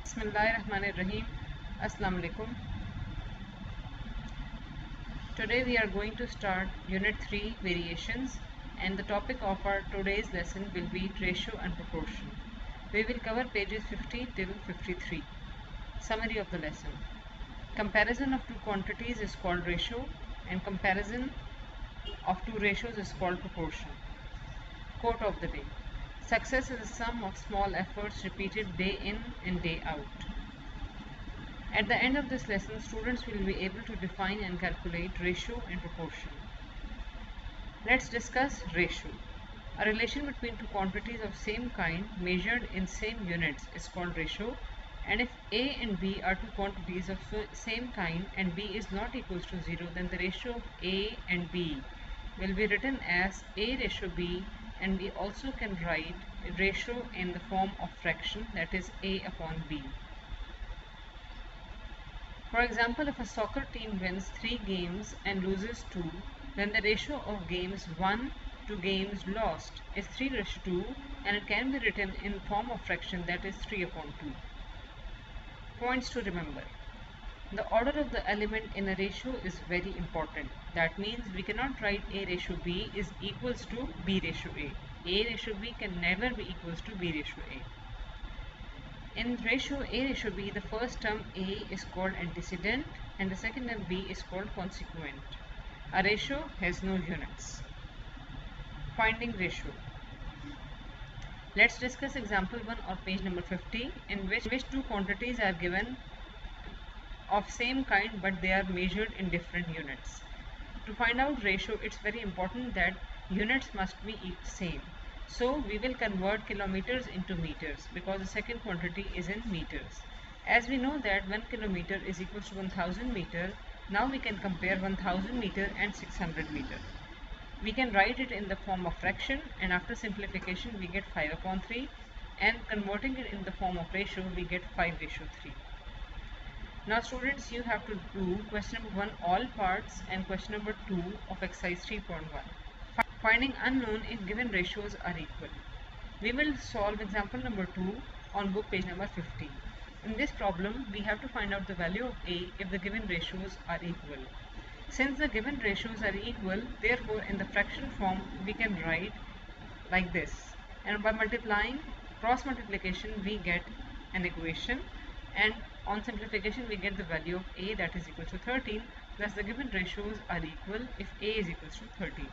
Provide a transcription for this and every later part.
Bismillahirrahmanirrahim. Assalamu alaikum. Today we are going to start Unit 3 Variations, and the topic of our today's lesson will be ratio and proportion. We will cover pages 50 till 53. Summary of the lesson. Comparison of two quantities is called ratio, and comparison of two ratios is called proportion. Quote of the day. Success is a sum of small efforts repeated day in and day out. At the end of this lesson, students will be able to define and calculate ratio and proportion. Let's discuss ratio. A relation between two quantities of same kind measured in same units is called ratio, and if A and B are two quantities of same kind and B is not equals to 0, then the ratio of A and B will be written as A ratio B, and we also can write ratio in the form of fraction, that is A upon B. For example, if a soccer team wins 3 games and loses 2, then the ratio of games won to games lost is 3:2, and it can be written in form of fraction, that is 3 upon 2. Points to remember. The order of the element in a ratio is very important. That means we cannot write A ratio B is equals to B ratio A. A ratio B can never be equals to B ratio A. In ratio A ratio B, the first term A is called antecedent and the second term B is called consequent. A ratio has no units. Finding ratio. Let's discuss example 1 or page number 50, in which two quantities are given of same kind but they are measured in different units. To find out ratio, it's very important that units must be same. So we will convert kilometers into meters because the second quantity is in meters. As we know that 1 kilometer is equals to 1000 meter, now we can compare 1000 meter and 600 meter. We can write it in the form of fraction, and after simplification we get 5 upon 3, and converting it in the form of ratio we get 5:3. Now students, you have to do question number 1 all parts and question number 2 of exercise 3.1. Finding unknown if given ratios are equal. We will solve example number 2 on book page number 50. In this problem, we have to find out the value of A if the given ratios are equal. Since the given ratios are equal, therefore in the fraction form we can write like this. And by multiplying, cross multiplication, we get an equation, and on simplification we get the value of A, that is equal to 13, thus the given ratios are equal if A is equals to 13.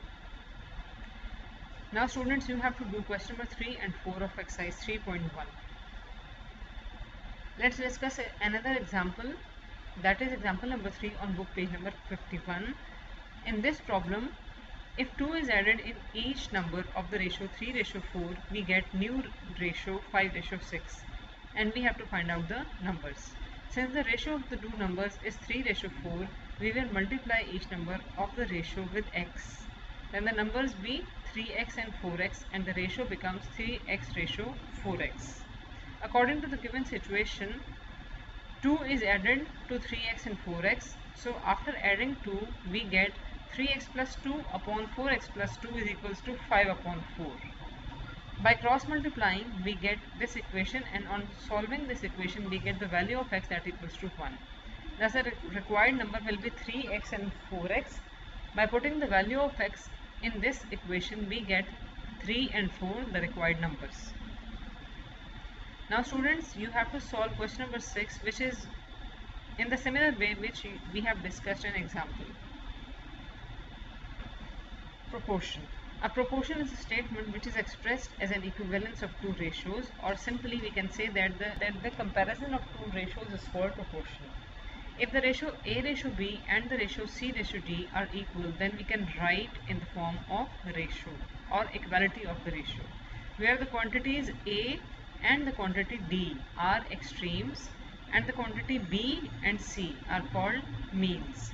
Now students, you have to do question number 3 and 4 of exercise 3.1. Let's discuss another example, that is example number 3 on book page number 51. In this problem, if 2 is added in each number of the ratio 3:4, we get new ratio 5:6, and we have to find out the numbers. Since the ratio of the two numbers is 3:4, we will multiply each number of the ratio with x. Then the numbers be 3x and 4x, and the ratio becomes 3x:4x. According to the given situation, 2 is added to 3x and 4x. So after adding 2, we get 3x plus 2 upon 4x plus 2 is equals to 5 upon 4. By cross multiplying, we get this equation, and on solving this equation we get the value of x, that equals to 1. Thus the required number will be 3x and 4x. By putting the value of x in this equation, we get 3 and 4, the required numbers. Now students, you have to solve question number 6, which is in the similar way which we have discussed in example. Proportion. A proportion is a statement which is expressed as an equivalence of two ratios, or simply we can say that the comparison of two ratios is called proportion. If the ratio A ratio B and the ratio C ratio D are equal, then we can write in the form of ratio or equality of the ratio, where the quantities A and the quantity D are extremes and the quantity B and C are called means.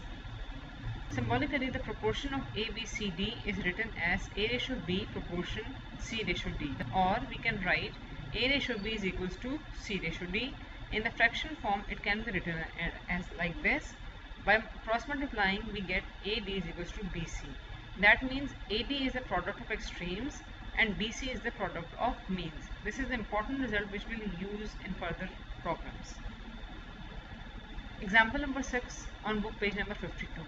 Symbolically, the proportion of A, B, C, D is written as A ratio B proportion C ratio D, or we can write A ratio B is equals to C ratio D. In the fraction form, it can be written as like this. By cross multiplying, we get AD is equals to BC. That means AD is the product of extremes and BC is the product of means. This is the important result which we will use in further problems. Example number 6 on book page number 52.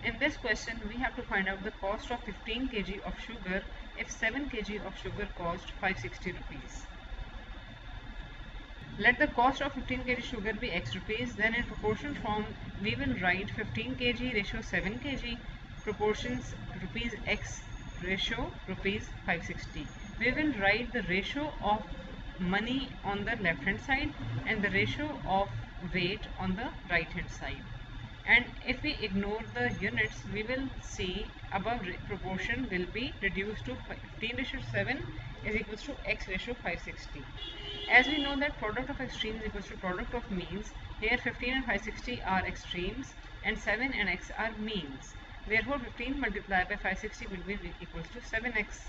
In this question, we have to find out the cost of 15 kg of sugar if 7 kg of sugar cost 560 rupees. Let the cost of 15 kg sugar be x rupees. Then in proportion form, we will write 15 kg ratio 7 kg proportions rupees x ratio rupees 560. We will write the ratio of money on the left hand side and the ratio of weight on the right hand side. And if we ignore the units, we will see above proportion will be reduced to 15 ratio 7 is equals to x ratio 560. As we know that product of extremes equals to product of means, here 15 and 560 are extremes and 7 and x are means. Therefore 15 multiplied by 560 will be equals to 7x.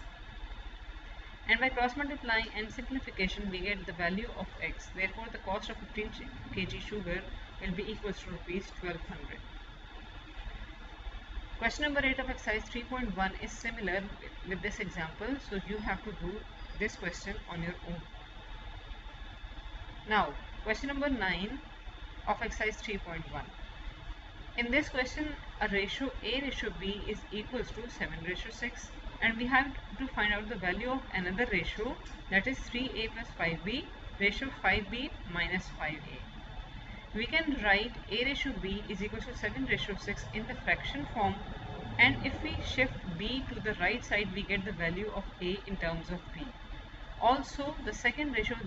And by cross multiplying and simplification we get the value of x. Therefore the cost of 15 kg sugar will be equals to rupees 1200. Question number 8 of exercise 3.1 is similar with this example, so you have to do this question on your own. Now question number 9 of exercise 3.1. In this question a ratio A ratio B is equals to 7 ratio 6 and we have to find out the value of another ratio, that is 3A plus 5B ratio 5B minus 5A. We can write A ratio B is equal to 7 ratio 6 in the fraction form, and if we shift B to the right side we get the value of A in terms of B. Also the second ratio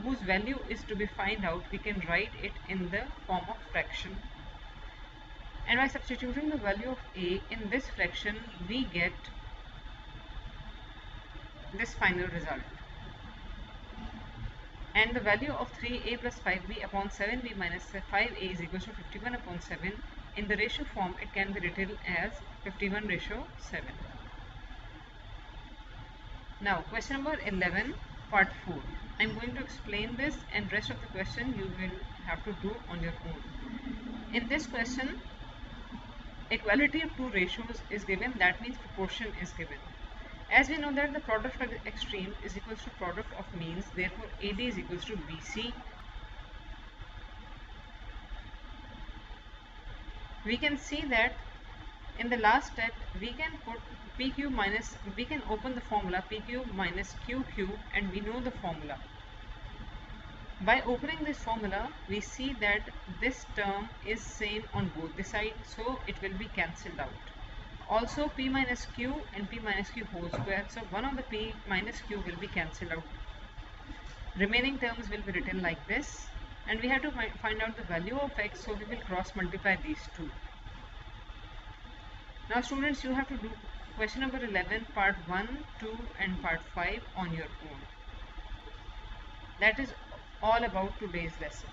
whose value is to be find out, we can write it in the form of fraction. And by substituting the value of A in this fraction we get this final result. And the value of 3A plus 5B upon 7B minus 5A is equal to 51 upon 7. In the ratio form it can be written as 51 ratio 7. Now question number 11 part 4. I am going to explain this and rest of the question you will have to do on your own. In this question equality of two ratios is given, that means proportion is given. As we know that the product of extreme is equals to product of means, therefore AD is equals to BC. We can see that in the last step we can put PQ minus, we can open the formula PQ minus QQ and we know the formula. By opening this formula we see that this term is same on both the sides, so it will be cancelled out. Also P minus Q and P minus Q whole square, so one of the P minus Q will be cancelled out. Remaining terms will be written like this, and we have to find out the value of x, so we will cross multiply these two. Now students, you have to do question number 11 part 1, 2 and part 5 on your own. That is all about today's lesson.